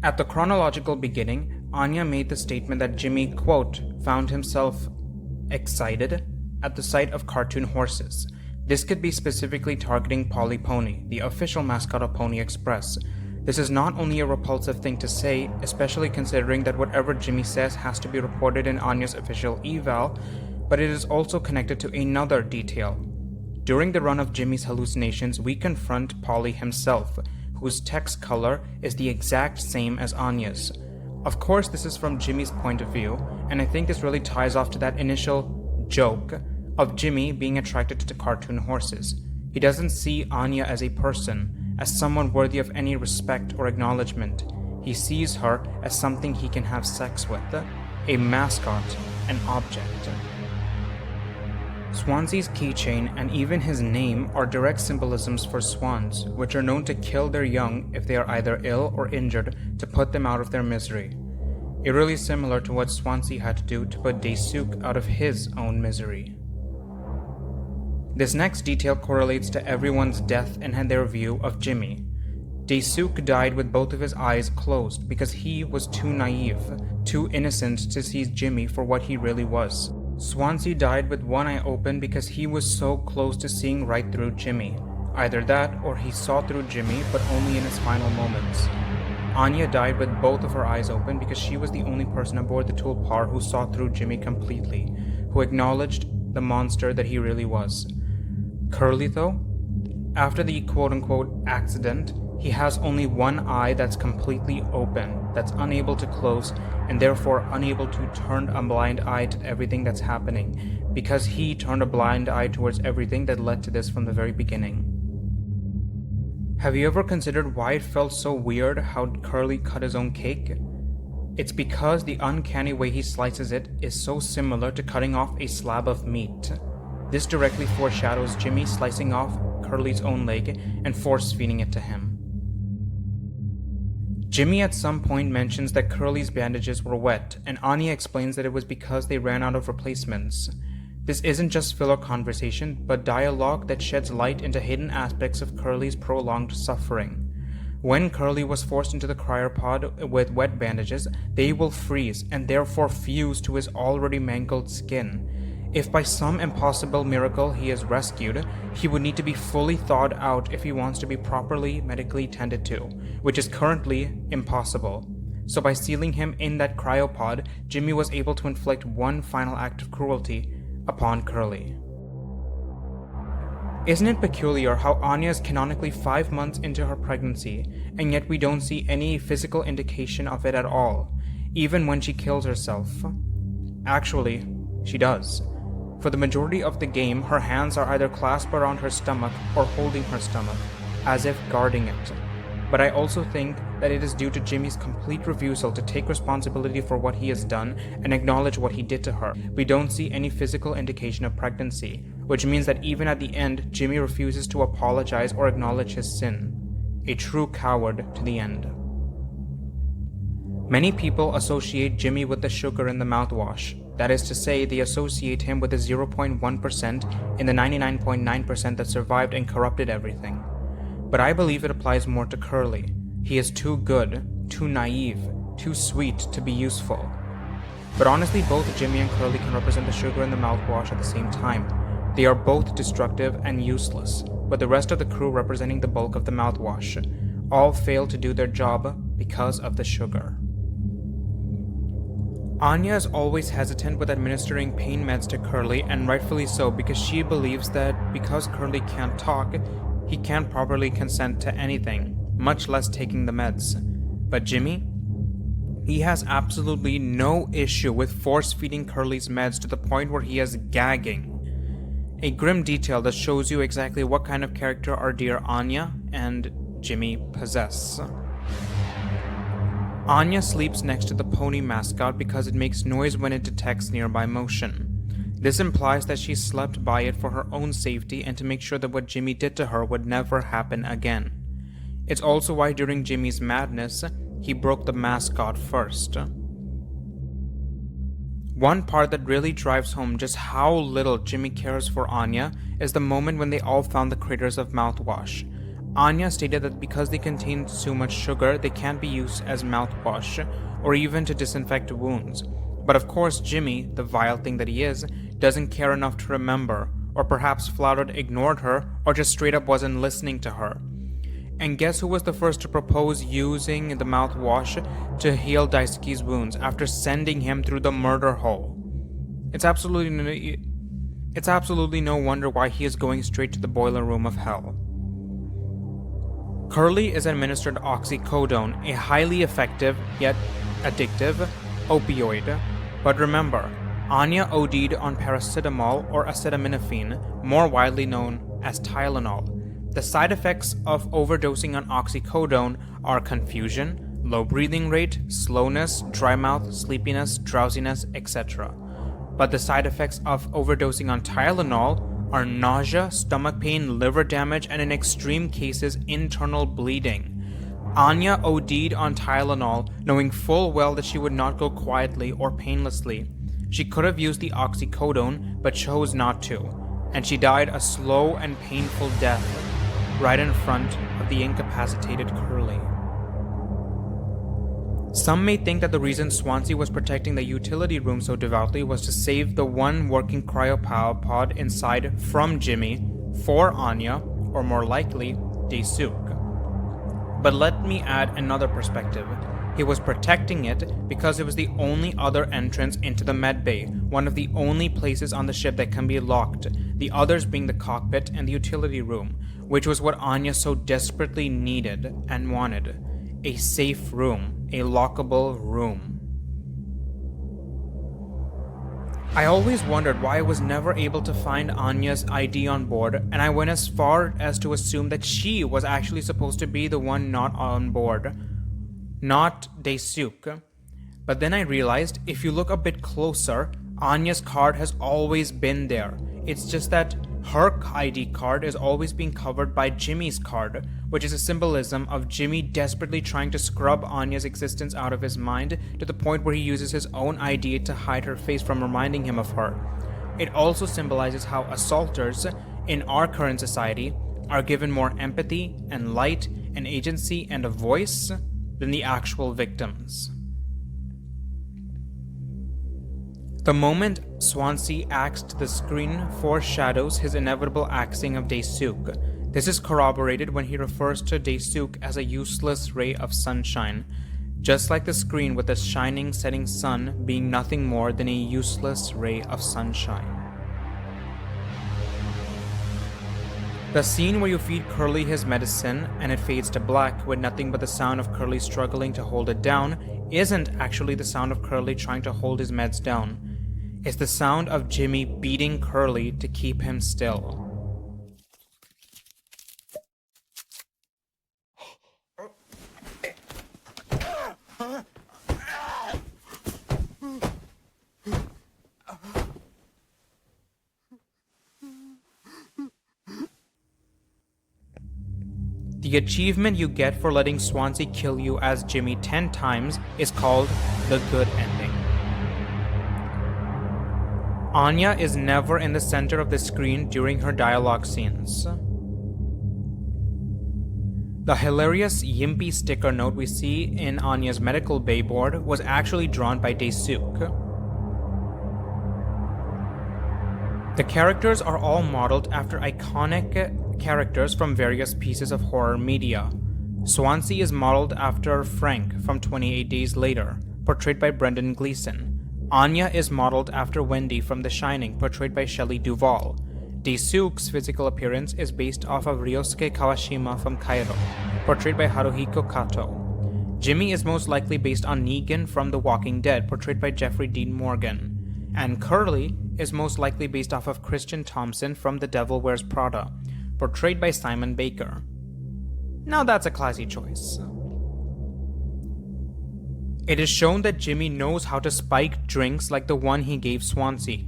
At the chronological beginning, Anya made the statement that Jimmy, quote, found himself excited at the sight of cartoon horses. This could be specifically targeting Polly Pony, the official mascot of Pony Express. This is not only a repulsive thing to say, especially considering that whatever Jimmy says has to be reported in Anya's official eval, but it is also connected to another detail. During the run of Jimmy's hallucinations, we confront Polly himself, whose text color is the exact same as Anya's. Of course, this is from Jimmy's point of view, and I think this really ties off to that initial joke of Jimmy being attracted to cartoon horses. He doesn't see Anya as a person, as someone worthy of any respect or acknowledgement. He sees her as something he can have sex with, a mascot, an object. Swansea's keychain and even his name are direct symbolisms for swans, which are known to kill their young if they are either ill or injured to put them out of their misery. Eerily similar to what Swansea had to do to put Daesuk out of his own misery. This next detail correlates to everyone's death and their view of Jimmy. Daesuk died with both of his eyes closed because he was too naive, too innocent to see Jimmy for what he really was. Swansea died with one eye open because he was so close to seeing right through Jimmy. Either that or he saw through Jimmy, but only in his final moments. Anya died with both of her eyes open because she was the only person aboard the Tulpar who saw through Jimmy completely, who acknowledged the monster that he really was. Curly, though, after the quote-unquote accident, he has only one eye that's completely open, that's unable to close, and therefore unable to turn a blind eye to everything that's happening, because he turned a blind eye towards everything that led to this from the very beginning. Have you ever considered why it felt so weird how Curly cut his own cake? It's because the uncanny way he slices it is so similar to cutting off a slab of meat. This directly foreshadows Jimmy slicing off Curly's own leg and force-feeding it to him. Jimmy at some point mentions that Curly's bandages were wet, and Anya explains that it was because they ran out of replacements. This isn't just filler conversation, but dialogue that sheds light into hidden aspects of Curly's prolonged suffering. When Curly was forced into the cryopod with wet bandages, they will freeze and therefore fuse to his already mangled skin. If by some impossible miracle he is rescued, he would need to be fully thawed out if he wants to be properly medically tended to, which is currently impossible. So by sealing him in that cryopod, Jimmy was able to inflict one final act of cruelty upon Curly. Isn't it peculiar how Anya is canonically 5 months into her pregnancy, and yet we don't see any physical indication of it at all, even when she kills herself? Actually, she does. For the majority of the game, her hands are either clasped around her stomach or holding her stomach, as if guarding it. But I also think that it is due to Jimmy's complete refusal to take responsibility for what he has done and acknowledge what he did to her. We don't see any physical indication of pregnancy, which means that even at the end, Jimmy refuses to apologize or acknowledge his sin. A true coward to the end. Many people associate Jimmy with the sugar in the mouthwash. That is to say, they associate him with the 0.1% in the 99.9% that survived and corrupted everything. But I believe it applies more to Curly. He is too good, too naive, too sweet to be useful. But honestly, both Jimmy and Curly can represent the sugar in the mouthwash at the same time. They are both destructive and useless, but the rest of the crew representing the bulk of the mouthwash all fail to do their job because of the sugar. Anya is always hesitant with administering pain meds to Curly, and rightfully so, because she believes that because Curly can't talk, he can't properly consent to anything, much less taking the meds. But Jimmy? He has absolutely no issue with force-feeding Curly's meds to the point where he is gagging. A grim detail that shows you exactly what kind of character our dear Anya and Jimmy possess. Anya sleeps next to the pony mascot because it makes noise when it detects nearby motion. This implies that she slept by it for her own safety and to make sure that what Jimmy did to her would never happen again. It's also why during Jimmy's madness, he broke the mascot first. One part that really drives home just how little Jimmy cares for Anya is the moment when they all found the craters of Mouthwash. Anya stated that because they contain too much sugar, they can't be used as mouthwash or even to disinfect wounds. But of course, Jimmy, the vile thing that he is, doesn't care enough to remember, or perhaps flat-out ignored her, or just straight up wasn't listening to her. And guess who was the first to propose using the mouthwash to heal Daisuke's wounds after sending him through the murder hole? It's absolutely no wonder why he is going straight to the boiler room of hell. Curly is administered oxycodone, a highly effective yet addictive opioid. But remember, Anya OD'd on paracetamol or acetaminophen, more widely known as Tylenol. The side effects of overdosing on oxycodone are confusion, low breathing rate, slowness, dry mouth, sleepiness, drowsiness, etc. But the side effects of overdosing on Tylenol are nausea, stomach pain, liver damage, and in extreme cases, internal bleeding. Anya OD'd on Tylenol, knowing full well that she would not go quietly or painlessly. She could have used the oxycodone, but chose not to, and she died a slow and painful death right in front of the incapacitated Curly. Some may think that the reason Swansea was protecting the utility room so devoutly was to save the one working cryopod inside from Jimmy for Anya, or more likely, Daisuke. But let me add another perspective. He was protecting it because it was the only other entrance into the medbay, one of the only places on the ship that can be locked, the others being the cockpit and the utility room, which was what Anya so desperately needed and wanted. A safe room, a lockable room. I always wondered why I was never able to find Anya's ID on board, and I went as far as to assume that she was actually supposed to be the one not on board, not Daisuke. But then I realized if you look a bit closer, Anya's card has always been there. It's just that her ID card is always being covered by Jimmy's card, which is a symbolism of Jimmy desperately trying to scrub Anya's existence out of his mind to the point where he uses his own ID to hide her face from reminding him of her. It also symbolizes how assaulters in our current society are given more empathy and light and agency and a voice than the actual victims. The moment Swansea axed the screen foreshadows his inevitable axing of Daisuke. This is corroborated when he refers to Daisuke as a useless ray of sunshine, just like the screen with the shining setting sun being nothing more than a useless ray of sunshine. The scene where you feed Curly his medicine and it fades to black with nothing but the sound of Curly struggling to hold it down isn't actually the sound of Curly trying to hold his meds down. It's the sound of Jimmy beating Curly to keep him still. The achievement you get for letting Swansea kill you as Jimmy 10 times is called the good ending. Anya is never in the center of the screen during her dialogue scenes. The hilarious Yimpy sticker note we see in Anya's medical bay board was actually drawn by Daisuke. The characters are all modeled after iconic characters from various pieces of horror media. Swansea is modeled after Frank from 28 Days Later, portrayed by Brendan Gleeson. Anya is modeled after Wendy from The Shining, portrayed by Shelley Duvall. Daisuke's physical appearance is based off of Ryosuke Kawashima from Kairo, portrayed by Haruhiko Kato. Jimmy is most likely based on Negan from The Walking Dead, portrayed by Jeffrey Dean Morgan. And Curly is most likely based off of Christian Thompson from The Devil Wears Prada, portrayed by Simon Baker. Now that's a classy choice. It is shown that Jimmy knows how to spike drinks like the one he gave Swansea,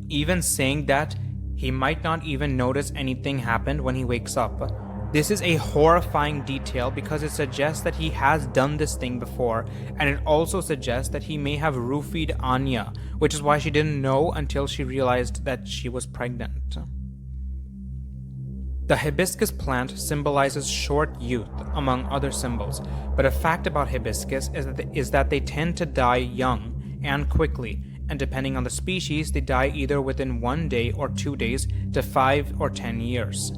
even saying that he might not even notice anything happened when he wakes up. This is a horrifying detail because it suggests that he has done this thing before, and it also suggests that he may have roofied Anya, which is why she didn't know until she realized that she was pregnant. The hibiscus plant symbolizes short youth, among other symbols, but a fact about hibiscus is that they tend to die young and quickly, and depending on the species, they die either within 1 day or 2 days to 5 or 10 years.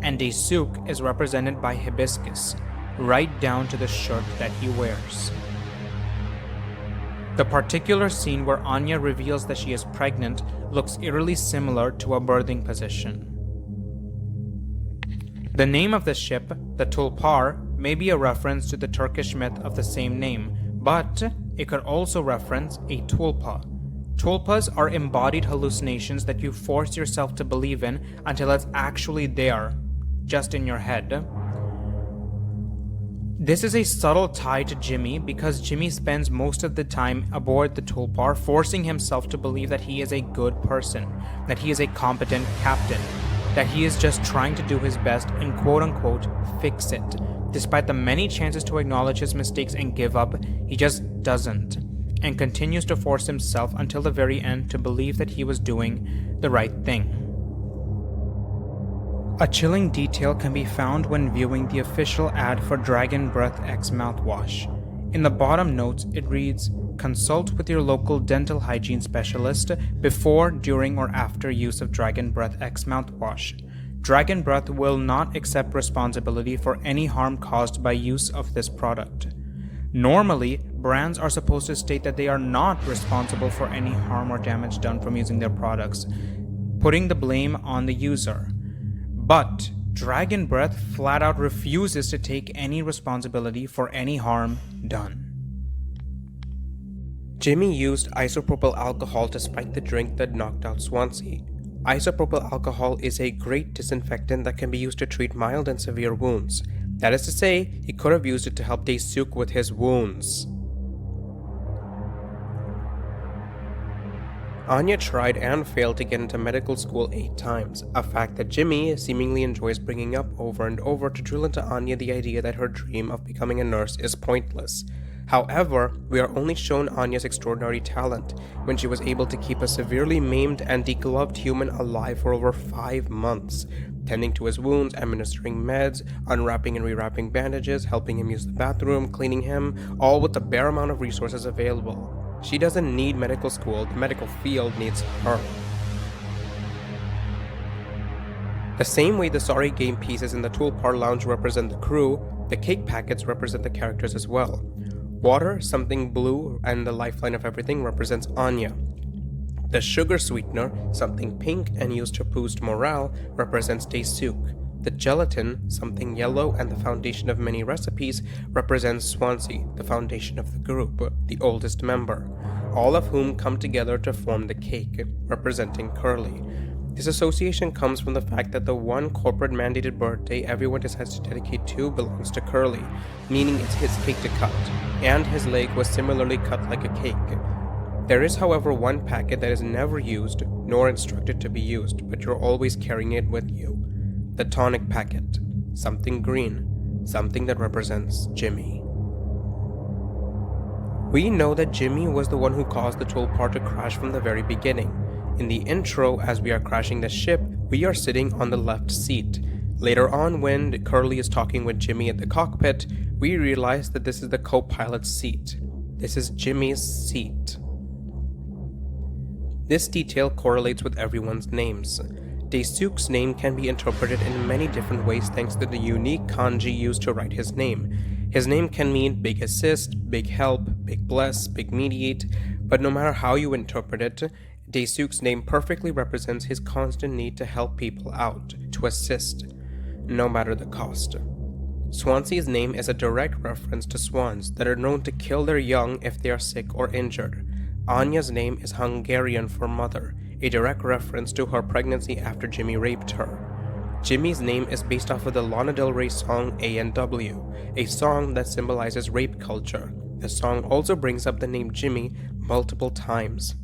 And Daesuk is represented by hibiscus, right down to the shirt that he wears. The particular scene where Anya reveals that she is pregnant looks eerily similar to a birthing position. The name of the ship, the Tulpar, may be a reference to the Turkish myth of the same name, but it could also reference a tulpa. Tulpas are embodied hallucinations that you force yourself to believe in until it's actually there, just in your head. This is a subtle tie to Jimmy because Jimmy spends most of the time aboard the Tulpar forcing himself to believe that he is a good person, that he is a competent captain, that he is just trying to do his best and quote-unquote fix it. Despite the many chances to acknowledge his mistakes and give up, he just doesn't, and continues to force himself until the very end to believe that he was doing the right thing. A chilling detail can be found when viewing the official ad for Dragon Breath X mouthwash. In the bottom notes, it reads, "Consult with your local dental hygiene specialist before, during, or after use of Dragon Breath X mouthwash. Dragon Breath will not accept responsibility for any harm caused by use of this product." Normally, brands are supposed to state that they are not responsible for any harm or damage done from using their products, putting the blame on the user. But Dragon Breath flat out refuses to take any responsibility for any harm done. Jimmy used isopropyl alcohol to spike the drink that knocked out Swansea. Isopropyl alcohol is a great disinfectant that can be used to treat mild and severe wounds. That is to say, he could have used it to help Daesuk with his wounds. Anya tried and failed to get into medical school 8 times, a fact that Jimmy seemingly enjoys bringing up over and over to drill into Anya the idea that her dream of becoming a nurse is pointless. However, we are only shown Anya's extraordinary talent when she was able to keep a severely maimed and degloved human alive for over 5 months, tending to his wounds, administering meds, unwrapping and rewrapping bandages, helping him use the bathroom, cleaning him, all with the bare amount of resources available. She doesn't need medical school, the medical field needs her. The same way the sorry game pieces in the Tulpar lounge represent the crew, the cake packets represent the characters as well. Water, something blue, and the lifeline of everything represents Anya. The sugar sweetener, something pink and used to boost morale, represents Daesuk. The gelatin, something yellow and the foundation of many recipes, represents Swansea, the foundation of the group, the oldest member, all of whom come together to form the cake, representing Curly. This association comes from the fact that the one corporate-mandated birthday everyone decides to dedicate to belongs to Curly, meaning it's his cake to cut, and his leg was similarly cut like a cake. There is, however, one packet that is never used, nor instructed to be used, but you're always carrying it with you. The tonic packet, something green, something that represents Jimmy. We know that Jimmy was the one who caused the Tulpar to crash from the very beginning. In the intro, as we are crashing the ship, we are sitting on the left seat. Later on, when Curly is talking with Jimmy at the cockpit, we realize that this is the co-pilot's seat. This is Jimmy's seat. This detail correlates with everyone's names. Daesuk's name can be interpreted in many different ways thanks to the unique kanji used to write his name. His name can mean big assist, big help, big bless, big mediate, but no matter how you interpret it, Daesuk's name perfectly represents his constant need to help people out, to assist, no matter the cost. Swansea's name is a direct reference to swans that are known to kill their young if they are sick or injured. Anya's name is Hungarian for mother, a direct reference to her pregnancy after Jimmy raped her. Jimmy's name is based off of the Lana Del Rey song A&W, a song that symbolizes rape culture. The song also brings up the name Jimmy multiple times.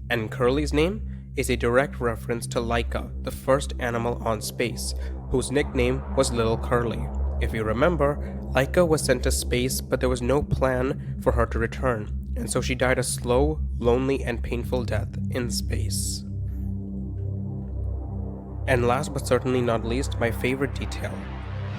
And Curly's name is a direct reference to Laika, the first animal on space, whose nickname was Little Curly. If you remember, Laika was sent to space, but there was no plan for her to return, and so she died a slow, lonely, and painful death in space. And last but certainly not least, my favorite detail.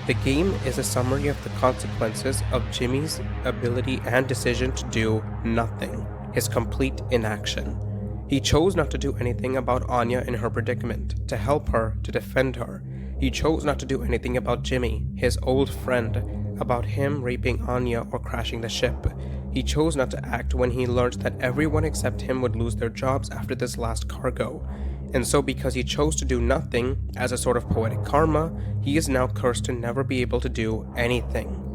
The game is a summary of the consequences of Jimmy's ability and decision to do nothing, his complete inaction. He chose not to do anything about Anya in her predicament, to help her, to defend her. He chose not to do anything about Jimmy, his old friend, about him raping Anya or crashing the ship. He chose not to act when he learned that everyone except him would lose their jobs after this last cargo. And so, because he chose to do nothing, as a sort of poetic karma, he is now cursed to never be able to do anything.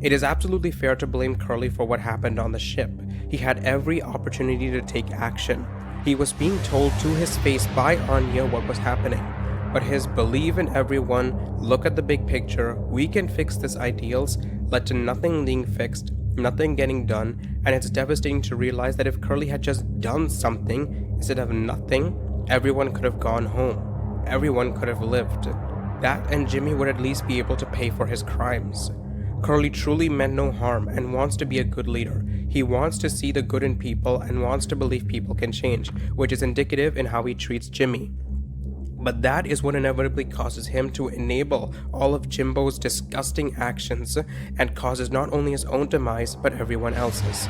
It is absolutely fair to blame Curly for what happened on the ship. He had every opportunity to take action. He was being told to his face by Anya what was happening. But his believe in everyone, look at the big picture, we can fix this ideals, led to nothing being fixed, nothing getting done, and it's devastating to realize that if Curly had just done something instead of nothing, everyone could have gone home. Everyone could have lived. That and Jimmy would at least be able to pay for his crimes. Curly truly meant no harm and wants to be a good leader. He wants to see the good in people and wants to believe people can change, which is indicative in how he treats Jimmy. But that is what inevitably causes him to enable all of Jimbo's disgusting actions and causes not only his own demise but everyone else's.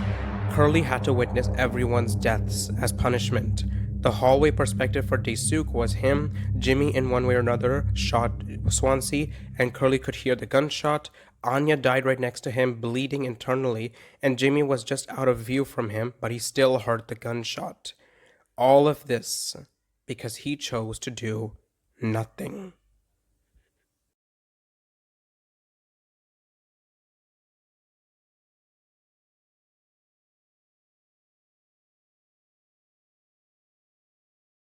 Curly had to witness everyone's deaths as punishment. The hallway perspective for Daesuk was him, Jimmy in one way or another shot Swansea, and Curly could hear the gunshot. Anya died right next to him, bleeding internally, and Jimmy was just out of view from him, but he still heard the gunshot. All of this because he chose to do nothing.